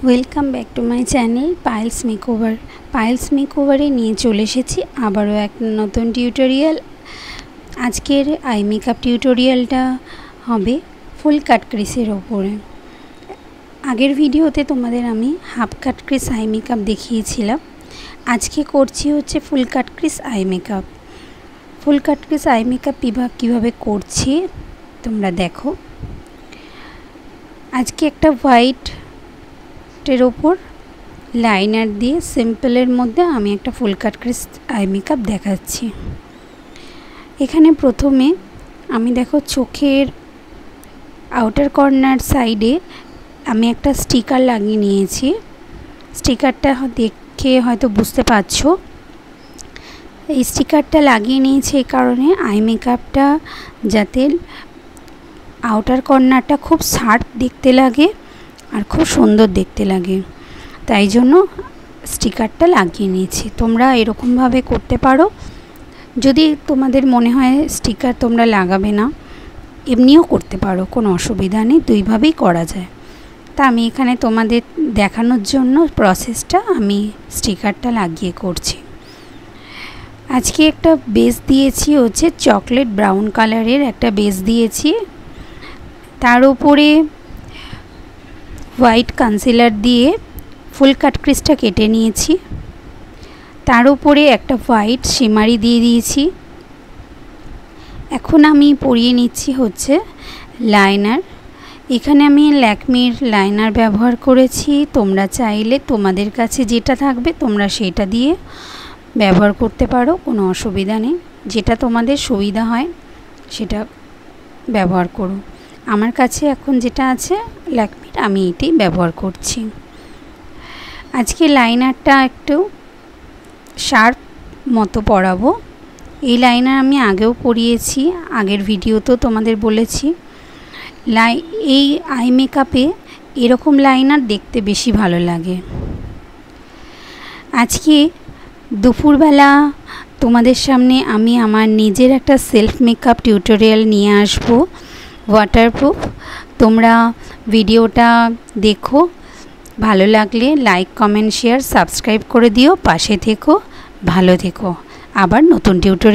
Welcome back to my channel Payel's makeover. Payel's মেকওভারে নিয়ে চলে এসেছি আবারও এক নতুন টিউটোরিয়াল। আজকের আই মেকআপ টিউটোরিয়ালটা হবে ফুল কাট ক্রিসের ওপরে। আগের ভিডিওতে তোমাদের আমি হাফ কাট ক্রিস আই মেকআপ দেখিয়েছিলাম। আজকে করছি হচ্ছে ফুল কাট ক্রিস আই মেকআপ। ফুল কাট ক্রিস আই মেকআপ কীভাবে করছি তোমরা দেখো। আজকে একটা হোয়াইটের ওপর লাইনার দিয়ে সিম্পলের মধ্যে আমি একটা ফুল কাট ক্রিস আই মেকআপ দেখাচ্ছি। এখানে প্রথমে আমি দেখো চোখের আউটার কর্নার সাইডে আমি একটা স্টিকার লাগিয়ে নিয়েছি। স্টিকারটা দেখে হয়তো বুঝতে পারছো। এই স্টিকারটা লাগিয়ে নিয়েছি এই কারণে আই মেকআপটা যাতে আউটার কর্নারটা খুব শার্প দেখতে লাগে আর খুব সুন্দর দেখতে লাগে, তাই জন্য স্টিকারটা লাগিয়ে নিয়েছি। তোমরা এরকমভাবে করতে পারো। যদি তোমাদের মনে হয় স্টিকার তোমরা লাগাবে না, এমনিও করতে পারো, কোনো অসুবিধা নেই, দুইভাবেই করা যায়। তা আমি এখানে তোমাদের দেখানোর জন্য প্রসেসটা আমি স্টিকারটা লাগিয়ে করছি। আজকে একটা বেস দিয়েছি হচ্ছে চকলেট ব্রাউন কালারের একটা বেস দিয়েছি। তার উপরে হোয়াইট কনসিলার দিয়ে ফুল কাট ক্রিসটা কেটে নিয়েছি। তার উপরে একটা হোয়াইট শিমারি দিয়ে দিয়েছি। এখন আমি পরিয়ে নিচ্ছি হচ্ছে লাইনার। এখানে আমি ল্যাকমির লাইনার ব্যবহার করেছি। তোমরা চাইলে তোমাদের কাছে যেটা থাকবে তোমরা সেটা দিয়ে ব্যবহার করতে পারো, কোনো অসুবিধা নেই। যেটা তোমাদের সুবিধা হয় সেটা ব্যবহার করো। আমার কাছে এখন যেটা আছে ল্যাকমির, আমি এটাই ব্যবহার করছি। আজকে লাইনারটা একটু শার্প মতো পরাবো। এই লাইনার আমি আগেও পরিয়েছি, আগের ভিডিওতেও তোমাদের বলেছি। এই আই মেকআপে এরকম লাইনার দেখতে বেশি ভালো লাগে। আজকে দুপুরবেলা তোমাদের সামনে আমি আমার নিজের একটা সেলফ মেকআপ টিউটোরিয়াল নিয়ে আসবো, ওয়াটারপ্রুফ। তোমরা ভিডিওটা দেখো, ভালো লাগলে লাইক কমেন্ট শেয়ার সাবস্ক্রাইব করে দিও, পাশে থেকো, ভালো থেকো। আবার নতুন টিউটোরিয়াল